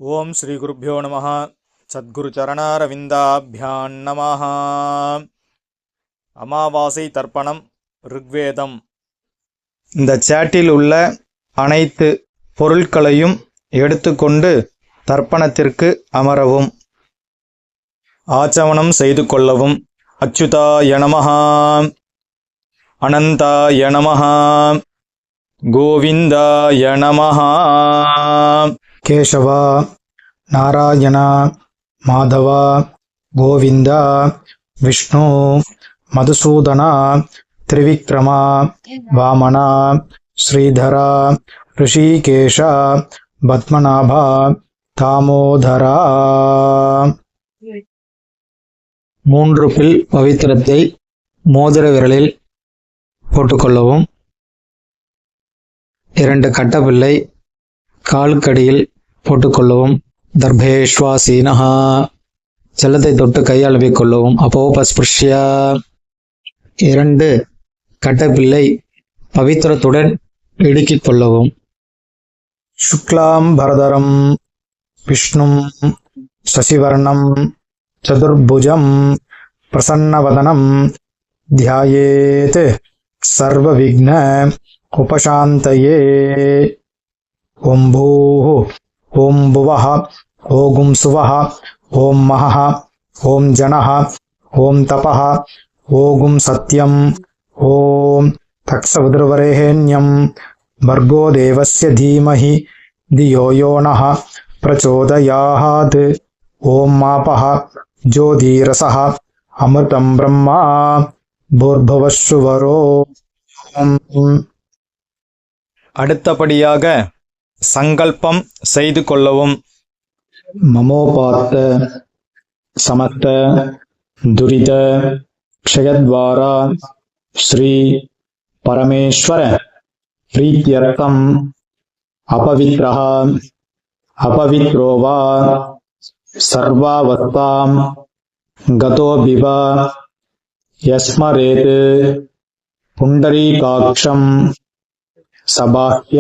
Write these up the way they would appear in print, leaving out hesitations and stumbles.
ஓம் ஸ்ரீ குருப்யோ நமः. சத்குரு சரணாரவிந்தாபியான் நமः. அமாவாசை தர்ப்பணம் ருக்வேதம். இந்த சேட்டில் உள்ள அனைத்து பொருட்களையும் எடுத்துக்கொண்டு தர்ப்பணத்திற்கு அமரவும். ஆச்சமனம் செய்து கொள்ளவும். அச்சுதாய நமः, அனந்தாய நமः, கோவிந்தாய நமः. கேசவ, நாராயண, மாதவ, கோவிந்த, விஷ்ணு, மதுசூதன, திரிவிக்ரம, வாமன, ஸ்ரீதர, ரிஷிகேஷ, பத்மநாப, தாமோதரா. 3 பில் பவித்திரத்தை மோதிர விரலில் போட்டுக்கொள்ளவும். 2 கட்டப்பிள்ளை காலுக்கடியில் போட்டுக்கொள்ளவும். தர்பேஷ்வாசீனஹா, ஜலத்தை தொட்டு கையாளவிக் கொள்ளவும். அப்போபஸ்பிருஷ்ய, 2 கட்டப்பிள்ளை பவித்திரத்துடன் இடுக்கிக் கொள்ளவும். சுக்லாம் பரதரம் விஷ்ணும் சசிவர்ணம் சதுர்புஜம் பிரசன்னவதனம் தியாயேத் சர்வ விக்ன உபசாந்தயே. ஓம் பூः, ஓம் புவः, ஓம் சுவः, ஓம் மஹः, ஓம் ஜனः, ஓம் தபः, ஓம் சத்யம், ஓம் தக்ஷவிதுர்வரேண்யம் भर्गो देवस्य धीमहि धियो यो नः प्रचोदयात्. ஓம் மாபः ஜோதிரசः அமிர்தம் பிரம்மா பூர்பவஸ்சுவரோ. அடுத்தபடியாக சங்கல்பம் செய்து கொள்ளவும். மமோபாத்த சமஸ்த துரித க்ஷயத்வாரா ஸ்ரீ பரமேஸ்வர பிரீத்யர்த்தம் அபவித்ரஹ அபவித்ரோ வா சர்வாவஸ்தாம் கதோபிவ யஸ்மரேத் புண்டரீகாக்ஷம் சபாஹ்ய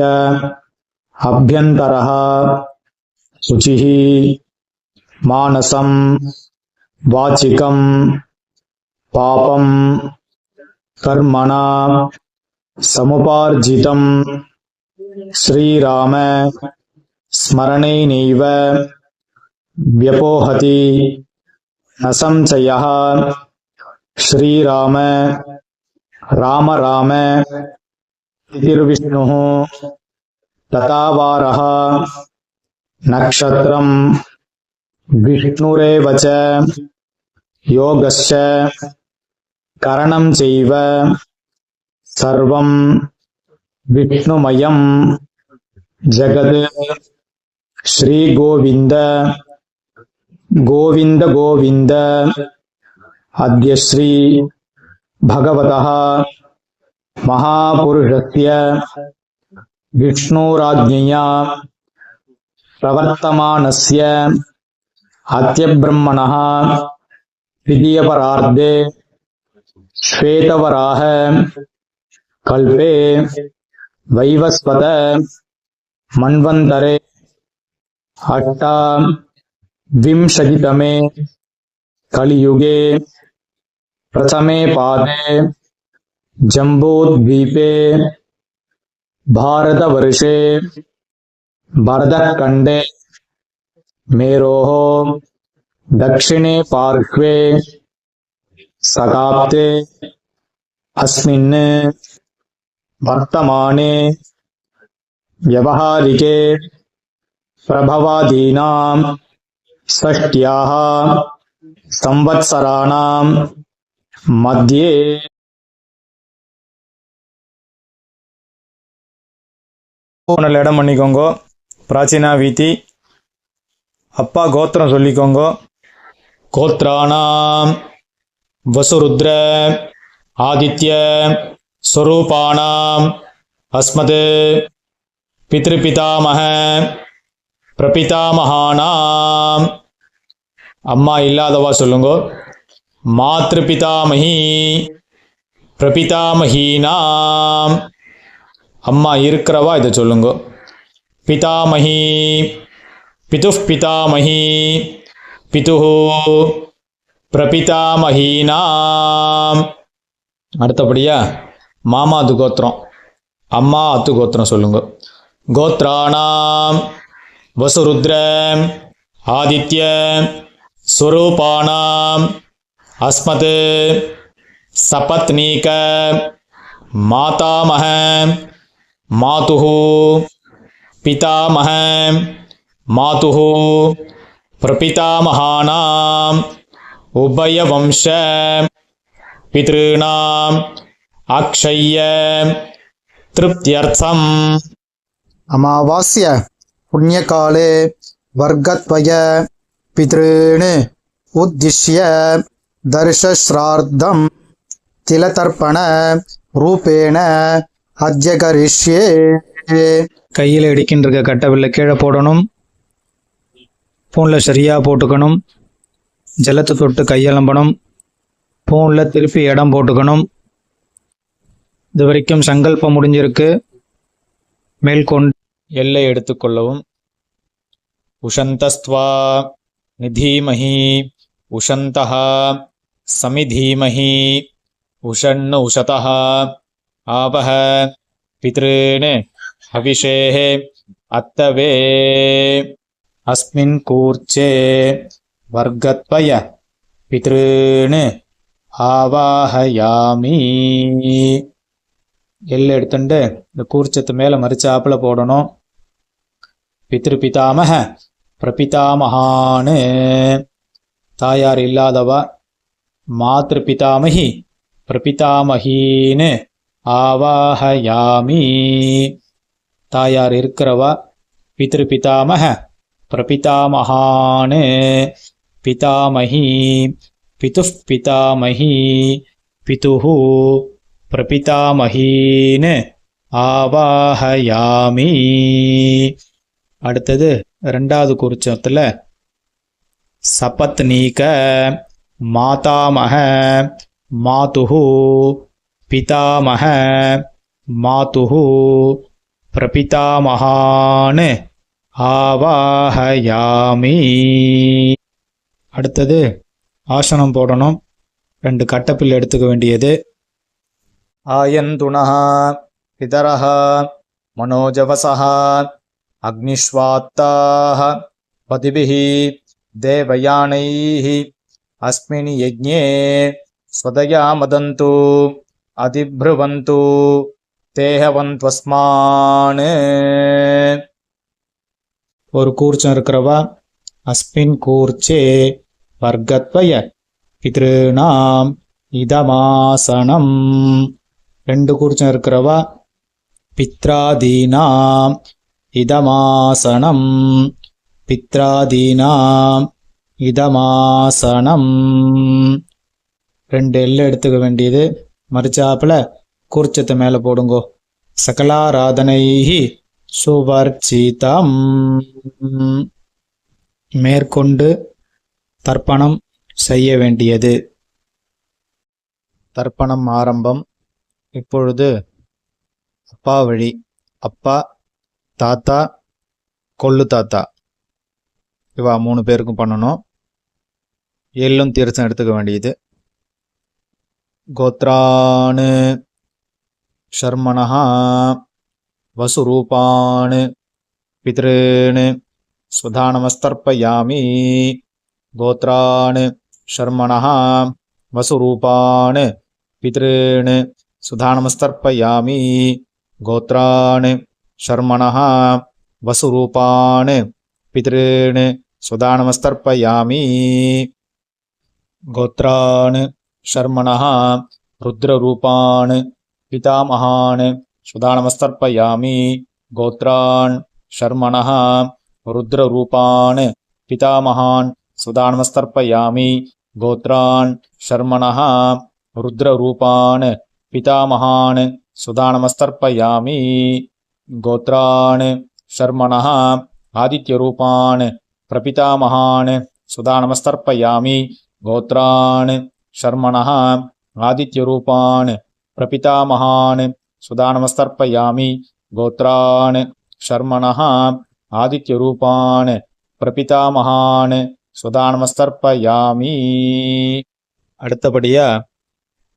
அப்யந்தரஹ சுசிஹி மானசம் வாச்சிகம் பாபம் கர்மணா சமுபார்ஜிதம் ஸ்ரீராம ஸ்மரணேனைவ வ்யபோஹதி ந சம்சயः. ஸ்ரீராம ராம ராம திதிர்விஷ்ணுः ததாவாரः நக்ஷத்ரம் விஷ்ணுரேவ ச யோகஸ்ச கரணம் செய்வ சர்வம் விஷ்ணுமயம் ஜகத். ஸ்ரீ கோவிந்த கோவிந்த கோவிந்த. அத்ய ஸ்ரீ பகவதः மகாபுருஷஸ்ய விஷ்ணுராஜ்ஞயா பிரவர்த்தமானஸ்ய அத்ய பிரம்மணः த்விதீயபரார்த்தே ஸ்வேதவராஹ கல்பே வைவஸ்வத மன்வந்தரே அஷ்டாவிம்சதிதமே கலியுகே பிரதமே பாதே ஜம்பூத்வீபே பாரதவர்ஷே பரதக்கண்டே மேரோः தக்ஷிணே பார்ஷ்வே சகாப்தே அஸ்மின் வர்த்தமானே வியவஹாரிகே பிரபவாதீனாம் ஷஷ்ட்யாः சம்வத்சராணாம் மத்தியே. இடம் பண்ணிக்கோங்க. பிராச்சீனா வீதி. அப்பா கோத்திரம் சொல்லிக்கோங்க. கோத்ராணாம் வசுருத்ர ஆதித்ய ஸ்வரூபாணாம் அஸ்மத் பித்ருபிதாமஹ பிரபிதாமஹானாம். அம்மா இல்லாதவா சொல்லுங்க. மாத்ருபிதாமஹி பிரபிதாமஹீனாம். அம்மா இருக்கிறவா இதை சொல்லுங்க. பிதாமஹி पितुः पितामही पितुः பிரபிதாமஹீனாம். அடுத்தபடியா மாமாது கோத்திரம், அம்மா அத்து கோத்திரம் சொல்லுங்க. கோத்ராணாம் வசுருத்ர ஆதித்ய ஸ்வரூபாணாம் அஸ்மத் சபத்னீக மாதாமஹ மாதுஹு பிதாமஹ மாதுஹு பிரபிதாமஹானாம் உபயவம்ச பித்ருணாம் அக்ஷய்ய திருப்தியர்த்தம். अमावास्य पुण्यकाले वर्गद्वय पितॄन् उद्दिश्य दर्शश्राद्धं तिलतर्पण रूपेण अद्य करिष्ये. கையில் இடிக்கின்ற கட்டவில்லை கீழே போடணும், பூனில் சரியாக போட்டுக்கணும், ஜலத்தை தொட்டு கையலம்பணும், பூனில் திருப்பி இடம் போட்டுக்கணும். இது வரைக்கும் சங்கல்பம் முடிஞ்சிருக்கு. மேற்கொண்டு எல்லை எடுத்துக்கொள்ளவும். உஷந்தஸ்த்வா நிதீமஹி உஷந்தஹ சமிதீமஹி உஷன்னு உஷதஹ ஆவஹ பித்ருன் ஹவிஷேஹ அத்தவே. அஸ்மின் கூர்ச்சே வர்கத்வய பித்ருன் ஆவாஹயாமி. எல்லை எடுத்துட்டு இந்த கூர்ச்சத்து மேலே மறிச்சாப்புல போடணும். பித்ரு பிதாமஹ பிரபிதாமஹான்னு தாயார் இல்லாதவா, மாத்ரு பிதாமஹி பிரபிதாமஹீன்னு ஆவாஹயாமி. தாயார் இருக்கிறவா பித்ரு பிதாமஹ பிரபிதாமஹான்னு பிதாமஹி பிதுः பிதாமஹி பிதுஹு பிரபிதாமஹீன்னு ஆவாஹயாமி. அடுத்தது ரெண்டாவது குறிச்சத்தில் சபத்னீக மாதாமஹ மாதுஹு பிதாமஹ மாதுஹு பிரபிதாமஹான்னு ஆவாஹயாமி. அடுத்தது ஆசனம் போடணும். 2 கட்டப்பில் எடுத்துக்க வேண்டியது. ஆயந்துணः பிதரः மனோஜவசः அக்னிஷ்வாத்தாः பதிபிः தேவயானைः அஸ்மின் யஜ்ஞே ஸ்வதயா மதந்து அதிப்ருவந்து தேஹவந்த்வஸ்மான். ஒரு கூர்ச்சம் இருக்கிறவா அஸ்மின் கூர்ச்சே வர்கத்வய பித்ருணாம் இதமாசனம். 2 கூர்ச்சம் இருக்கிறவா பித்ராதீனாம் இதமாசனம் பித்ராதீனாம் இதமாசனம். 2 எல்லை எடுத்துக்க வேண்டியது. மறிச்சாப்புல கூர்ச்சத்தை மேலே போடுங்கோ. சகலாராதனைஹி சுவர்ச்சிதம். மேற்கொண்டு தர்ப்பணம் செய்ய வேண்டியது. தர்ப்பணம் ஆரம்பம். இப்பொழுது அப்பா வழி, அப்பா, தாத்தா, கொள்ளு தாத்தா, இவா 3 பேருக்கும் பண்ணணும். எள்ளும் தீர்த்தம் எடுத்துக்க வேண்டியது. கோத்ரான் ஷர்மணஹ வசுரூபான் பித்ருன் சுதானமஸ்தர்ப்பயாமி. கோத்ரான் ஷர்மணஹ வசுரூபான் பித்ருன் சுதானமஸ்தர்ப்பயாமி. கோத்ரான் ஷர்மணஹ வசுரூபான் பித்ருன் சுதானமஸ்தர்ப்பயாமி. கோத்ரான் ஷர்மணஹ ருத்ரரூபான் பிதாமஹான் சுதானமஸ்தர்ப்பயாமி. கோத்ரான் ஷர்மணஹ ருத்ரரூபான் பிதாமஹான் சுதானமஸ்தர்ப்பயாமி. கோத்ரான் ஷர்மணஹ ருத்ரரூபான் பிதாமஹான் சுதானமஸ்தர்ப்பயாமி. கோத்ரான் ஷர்மணஹ ஆதித்யரூபான் பிரபிதாமஹான் சுதானமஸ்தர்ப்பயாமி. கோத்ரான் ஷர்மணஹ ஆதித்யரூபான் பிரபிதாமஹான் சுதானமஸ்தர்ப்பயாமி. கோத்ரான் ஷர்மணஹ ஆதித்யரூபான் பிரபிதாமகான் சுதானமஸ்தர்ப்பயாமி. அடுத்தபடியா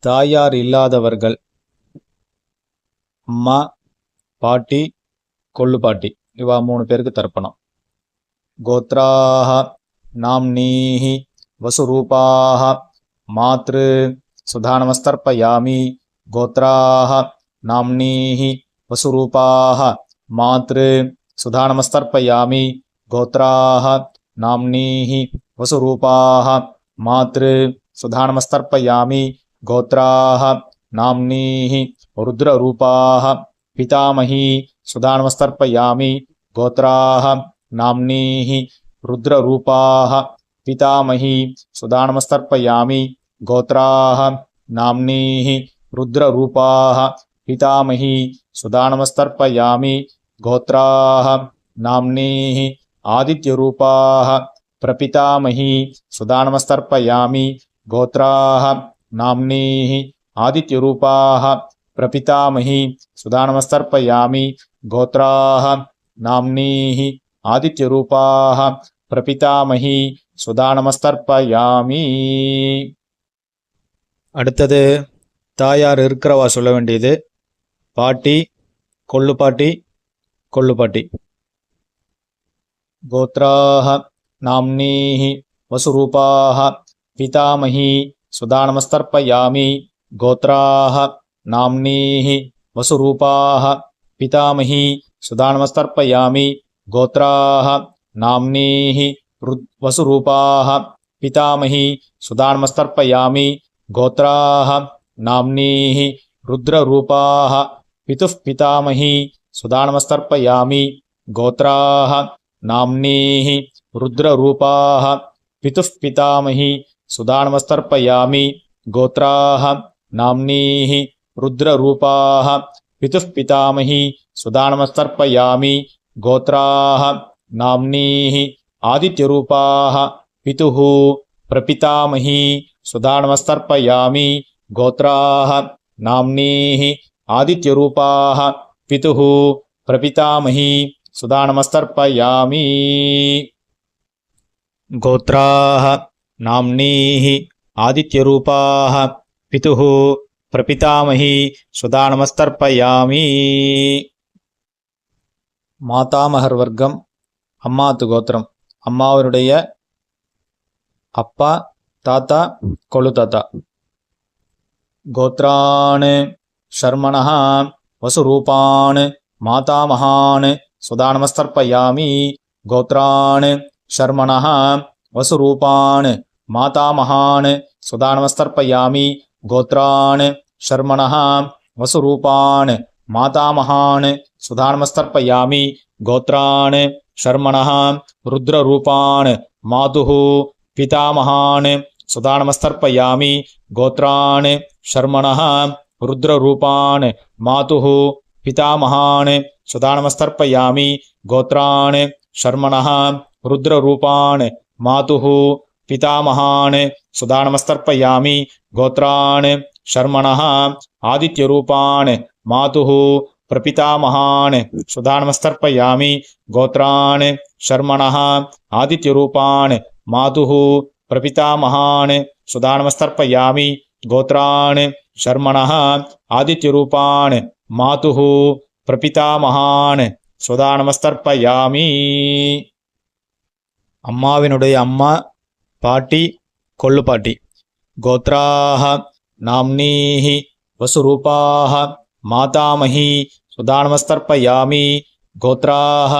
தாயார் இல்லாதவர்கள், அம்மா, பாட்டி, கொள்ளுப்பாட்டி, இவா 3 பேருக்கு தர்ப்பணம். கோத்ராஹ நாம்னீஹி வசுரூபாஹ மாத்ரு சுதானமஸ்தர்ப்பயாமி. கோத்ராஹ நாம்னீஹி வசுரூபாஹ மாத்ரு சுதானமஸ்தர்ப்பயாமி. கோத்ராஹ நாம்னீஹி வசுரூபாஹ மாத்ரு சுதானமஸ்தர்ப்பயாமி. கோத்ராஹ நாம்னீஹி ருத்ரரூபாஹ பிதாமஹி சுதானமஸ்தர்ப்பயாமி. கோத்ராஹ நாம்னீஹி ருத்ரரூபாஹ பிதாமஹி சுதானமஸ்தர்ப்பயாமி. கோத்ராஹ நாம்னீஹி ருத்ரரூபாஹ பிதாமஹி சுதானமஸ்தர்ப்பயாமி. கோத்ராஹ நாம்னீஹி ஆதித்யரூபாஹ பிரபிதாமஹி சுதானமஸ்தர்ப்பயாமி. கோத்ராஹ நாம்னீஹி ஆதித்யரூபாஹ பிரபிதாமஹி சுதானமஸ்தர்ப்பயாமி. கோத்ராஹ நாம்னீஹி ஆதித்யரூபாஹ பிரபிதாமஹி சுதானமஸ்தர்ப்பயாமி. அடுத்தது தாயார் இருக்கிறவா சொல்ல வேண்டியது பாட்டி, கொள்ளுப்பாட்டி, கொள்ளுப்பாட்டி. கோத்ராஹ நாம்னீஹி வசுரூபாஹ பிதாமஹி சுதானமஸ்தர்ப்பயாமி. கோத்ராஹ நாம்னீஹி வசுரூபாஹ பிதாமஹி சுதானமஸ்தர்ப்பயாமி. கோத்ராஹ நாம்னீஹி வசுரூபாஹ பிதாமஹி சுதானமஸ்தர்ப்பயாமி. கோத்ராஹ நாம்னீஹி ருத்ரரூபாஹ பிதுः பிதாமஹி சுதானமஸ்தர்ப்பயாமி. கோத்ராஹ நாம்னீஹி ருத்ரரூபாஹ பிதுः பிதாமஹி சுதானமஸ்தர்ப்பயாமி. கோத்ராஹ நாம்னீஹி ருத்ரரூபாஹ பிதுः பிதாமஹி சுதானமஸ்தர்ப்பயாமி. கோத்ராஹ நாம்னீஹி ஆதித்யரூபாஹ பிதுः பிரபிதாமஹி சுதானமஸ்தர்ப்பயாமி. கோத்ராஹ நாம்னீஹி ஆதித்யரூபாஹ பிதுः பிரபிதாமஹி சுதானமஸ்தர்ப்பயாமி. கோத்ராஹ நாம்னீஹி ஆதித்யரூபாஹ பிதுः பிரபிதாமஹி சுதானமஸ்தர்ப்பயாமி. மாதாமகர் வர்க்கம், அம்மாத்து கோத்திரம், அம்மாவருடைய அப்பா, தாத்தா, கொழு தாத்தா. கோத்ரான் ஷர்மணஹ வசுரூபான் மாதாமகான் சுதானமஸ்தர்ப்பயாமி. கோத்ரான் ஷர்மணஹ வசுரூபான் மாதாமகான் சுதானமஸ்தர்ப்பயாமி. கோத்ரான் ஷர்மணஹ வசுரூபான் மாதாமகான் சுதானமஸ்தர்ப்பயாமி. கோத்ரான் ஷர்மணஹ ருத்ரரூபான் மாதுः பிதாமகான் சுதானமஸ்தர்ப்பயாமி. கோத்ரான் ஷர்மணஹ ருத்ரரூபான் மாதுः பிதாமகான் சுதானமஸ்தர்ப்பயாமி. கோத்ரான் ஷர்மணஹ ருத்ரரூபான் மாதுः பிதாமகான் சுதானமஸ்தர்ப்பயாமி. கோத்ரான் ஷர்மணஹ ஆதித்யரூபான் மாதுः பிரபிதாமகான் சுதானமஸ்தர்ப்பயாமி. கோத்ரான் ஷர்மணஹ ஆதித்யரூபான் மாதுः பிரபிதாமகான் சுதானமஸ்தர்ப்பயாமி. கோத்ரான் ஷர்மணஹ ஆதித்யரூபான் மாதுः பிரபிதாமகான் சுதானமஸ்தர்ப்பயாமி. அம்மாவினுடைய அம்மா, பாட்டி, கொள்ளுப்பாட்டி. கோத்ராஹ நாம்னீஹி வசுரூபாஹ மாதாமஹி சுதானமஸ்தர்ப்பயாமி. கோத்ராஹ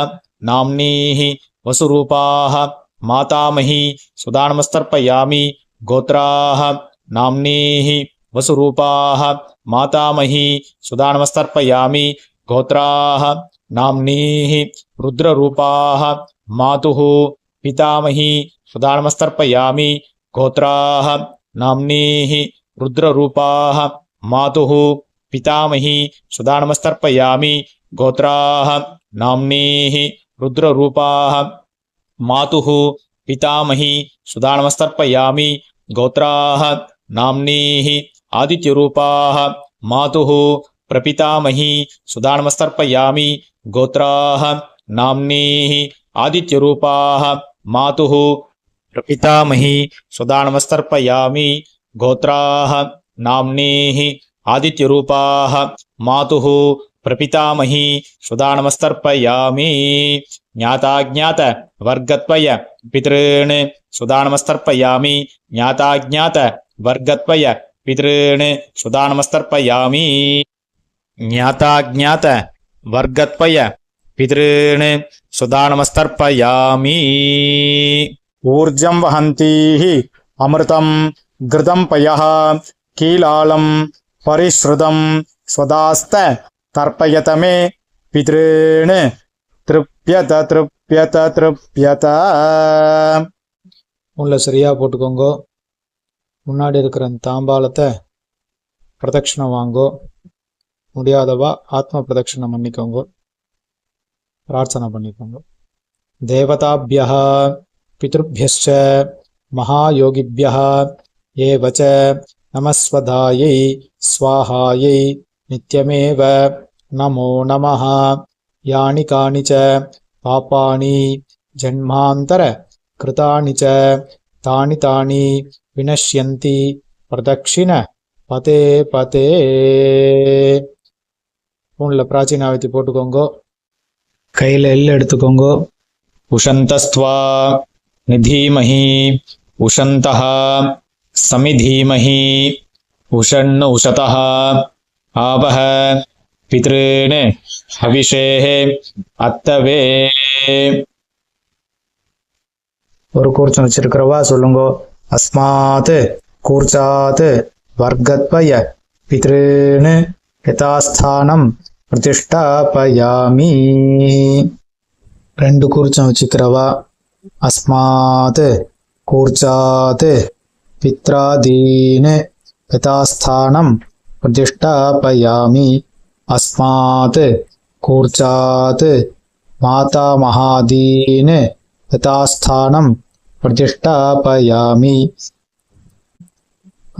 நாம்னீஹி வசுரூபாஹ மாதாமஹி சுதானமஸ்தர்ப்பயாமி. கோத்ராஹ நாம்னீஹி வசுரூபாஹ மாதாமஹி சுதானமஸ்தர்ப்பயாமி. கோத்ராஹ நாம்னீஹி ருத்ரரூபாஹ மாதுः பிதாமஹி சுதானமஸ்தர்ப்பயாமி. கோத்ராஹ நாம்னீஹி ருத்ரரூபாஹ மாதுः பிதாமஹி சுதானமஸ்தர்ப்பயாமி. கோத்ராஹ நாம்னீஹி ருத்ரரூபாஹ மாதுः பிதாமஹி சுதானமஸ்தர்ப்பயாமி. கோத்ராஹ நாம்னீஹி ஆதித்யரூபாஹ மாதுः பிரபிதாமஹி சுதானமஸ்தர்ப்பயாமி. கோத்ராஹ நாம்னீஹி आदित्यरूपाः मातुः प्रपितामही स्वदा नमस्तर्पयामि गोत्राः नाम्नीः आदित्यरूपाः मातुः प्रपितामही स्वदा नमस्तर्पयामि ज्ञाताज्ञात वर्गत्वय पितॄन् स्वदा नमस्तर्पयामि ज्ञाताज्ञात वर्गत्वय पितॄन् स्वदा नमस्तर्पयामि ज्ञाताज्ञात वर्गत्वय पितॄन् स्वदा नमस्तर्पयामि ऊर्जं वहन्तीः अमृतं घृतं पयः कीलालं परिश्रुतं स्वदास्त तर्पयत मे पितॄन् तृप्यत तृप्यत तृप्यत உள்ள சரியாக போட்டுக்கோங்க. முன்னாடி இருக்கிற அந்த தாம்பாளத்தை பிரதட்சணம் வாங்கோ. முடியாதவா ஆத்ம பிரதட்சணம் பண்ணிக்கோங்க, பிரார்த்தனை பண்ணிக்கோங்க. தேவதாபியः பித்ருभ्यश्च மகாயோகிभ्यः ஏவச்ச நமஸ்வதாயை ஸ்வாஹாயை நித்யமேவ நமோ நமः. யானி கானி ச பாபானி ஜன்மாந்தர கிருதானி ச தானி தானி வினஷ்யந்தி பிரதக்ஷிண பதே பதே. ஃபோனில் பிராச்சீனாவத்தி போட்டுக்கோங்க. கையில் எள் எடுத்துக்கோங்க. उशन्तस्त्वा निधीमहि उशन्तः समिधीमहि उषण् उशतः आवह पितॄन् हविषेः अत्तवे. ஒரு கூர்ச்சம் வச்சிருக்கிறவா சொல்லுங்க. அஸ்மாத் கூர்ச்சாத் வர்க்கத்வய பித்ருன் யதாஸ்தானம் பிரதிஷ்டாபயாமி. ரெண்டு கூர்ச்சம் வச்சுக்கிறவா. அஸ்மாத் கூர்ச்சாத் பித்ராதீன் யதாஸ்தானம் பிரதிஷ்டாபயாமி. அஸ்மாத் கூர்ச்சாத் மாதா மகாதீன் யதாஸ்தானம் பிரதிஷ்டாபயாமி.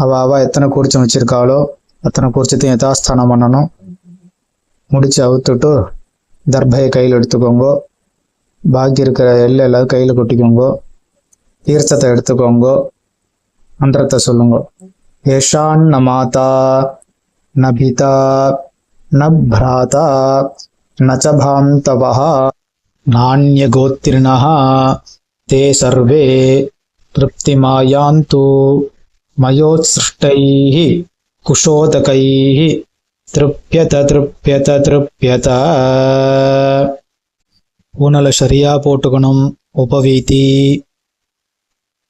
அவ எத்தனை கூர்ச்சம் வச்சிருக்காளோ அத்தனை கூர்ச்சத்தையும் யதாஸ்தானம் பண்ணணும். முடிச்சு அவுத்துட்டு தர்பையை கையில் எடுத்துக்கோங்க. பாக்கி இருக்கிற எல்லாம் எல்லாரும் கையில் கொட்டிக்கோங்க. தீர்த்தத்தை எடுத்துக்கோங்க. மந்திரத்தை சொல்லுங்க. ஏஷான் ந மாதா ந பிதா ந பிராதா நச்ச பாந்தவஹ நான்ய கோத்திரிணஹ தே சர்வே திருப்திமாயாந்து மயோத்ஸ்ருஷ்டைः குஷோதகைः திருப்யத திருப்யத திருப்யத. ஊனலை சரியாக போட்டுக்கணும். உபவீதி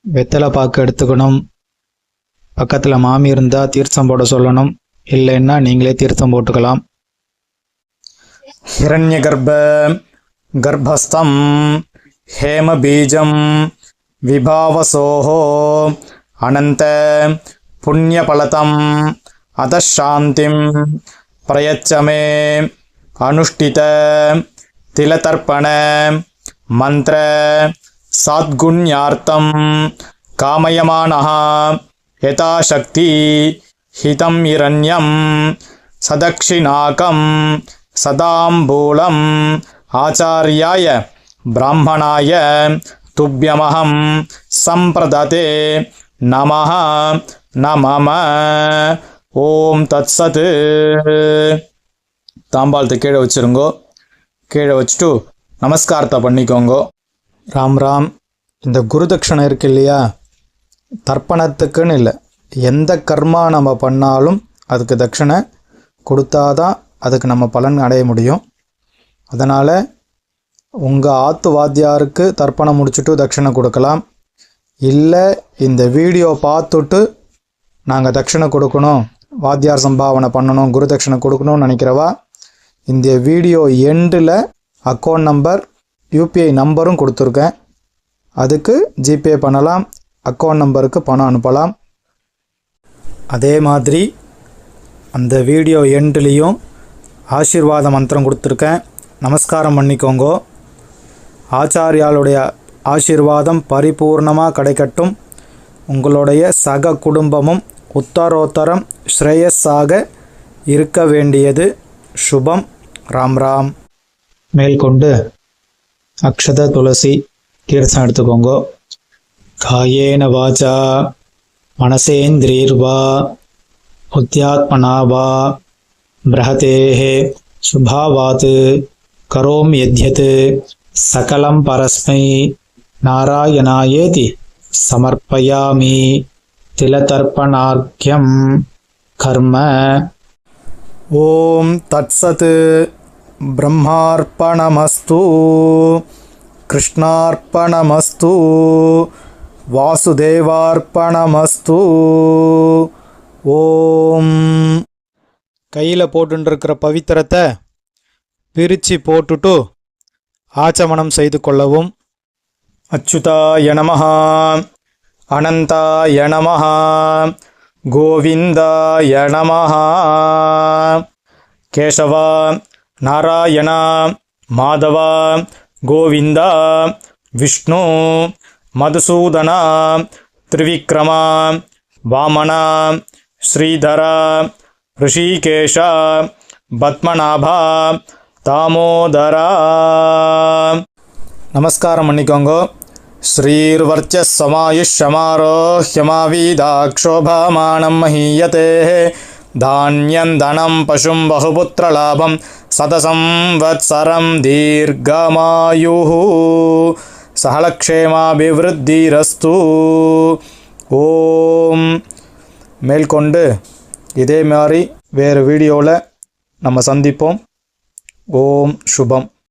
வெத்தலை பாக்கு எடுத்துக்கணும். பக்கத்தில் மாமி இருந்தால் தீர்த்தம் போட சொல்லணும். இல்லைன்னா நீங்களே தீர்த்தம் போட்டுக்கலாம். हिरण्यगर्भ गर्भस्थं हेमबीजं विभावसोः अनन्त पुण्यफलतम् अतः शान्तिं प्रयच्छ मे अनुष्ठित तिलतर्पण मंत्र सद्गुण्यार्थं कामयमानः यथाशक्ति हितं हिरण्यं सदक्षिणाकं सदाम्बूलम् आचार्याय ब्राह्मणाय तुभ्यमहं संप्रदते नमः नमः. ஓம் தத்சத். தாம்பாளத்தை கீழே வச்சுருங்கோ. கீழே வச்சுட்டு நமஸ்காரத்தை பண்ணிக்கோங்க. ராம் ராம். இந்த குருதட்சணை இருக்கு இல்லையா, தர்ப்பணத்துக்குன்னு இல்லை, எந்த கர்மா நம்ம பண்ணாலும் அதுக்கு தட்சணை கொடுத்தாதான் அதுக்கு நம்ம பலன் அடைய முடியும். அதனால் உங்கள் ஆத்து வாத்தியாருக்கு தர்ப்பணம் முடிச்சுட்டு தட்சணை கொடுக்கலாம். இல்லை இந்த வீடியோ பார்த்துட்டு நாங்கள் தட்சணை கொடுக்கணும், வாத்தியார் சம்பாவனை பண்ணணும், குரு தட்சணை கொடுக்கணும்னு நினைக்கிறவா இந்த வீடியோ எண்டில் அக்கௌண்ட் நம்பர் யூபிஐ நம்பரும் கொடுத்துருக்கேன். அதுக்கு ஜிபே பண்ணலாம், அக்கௌண்ட் நம்பருக்கு பணம் அனுப்பலாம். அதே மாதிரி அந்த வீடியோ எண்ட்லேயும் ஆசீர்வாத மந்திரம் கொடுத்துருக்கேன். நமஸ்காரம் பண்ணிக்கோங்க. ஆச்சாரியாளுடைய ஆசீர்வாதம் பரிபூர்ணமாக கிடைக்கட்டும். உங்களுடைய சக குடும்பமும் உத்தரோத்தரம் ஸ்ரேயஸாக இருக்க வேண்டியது சுபம். ராம் ராம். மேற்கொண்டு அக்ஷத துளசி தீர்த்தம் எடுத்துக்கோங்க. காயேன வாச்சா மனசேந்திரீர்வா புத்தியாத்மனா வா பிரஹதேஹே சுபாவாத் கரோம் யத்யத் சகலம் பரஸ்மை நாராயணாயேதி சமர்ப்பயாமி திலதர்ப்பணார்க்யம் கர்ம. ஓம் தத்சத். பிரம்மார்ப்பணமஸ்து. கிருஷ்ணார்ப்பணமஸ்து. வாசுதேவார்ப்பணமஸ்து. ஓம். கையில் போட்டுருக்கிற பவித்திரத்தை பிரித்து போட்டுட்டு ஆச்சமனம் செய்து கொள்ளவும். அச்சுதாய நமஹ. அனந்தாய நமஹ. கோவிந்தாய நமஹ. கேசவா, நாராயணா, மாதவா, கோவிந்தா, விஷ்ணு, மதுசூதனா, திரிவிக்ரமா, வாமனா, ஸ்ரீதரா, ரிஷிகேஷா, பத்மநாபா, தாமோதரா. நமஸ்காரம் பண்ணிக்கோங்க. ஸ்ரீர்வர்ச்சஸ்வமாயுஷ்யமாரோஹ்யமாவீதாக்ஷோபாமானம் மஹீயதே தானியம் தனம் பசும் பகுபுத்திரலாபம் சதசம் வத்சரம் தீர்க்கமாயுः சகலக்ஷேமாபிவிருத்திரஸ்து. ஓம். மேற்கொண்டு இதே மாதிரி வேறு வீடியோவில் நம்ம சந்திப்போம். ஓம் சுபம்.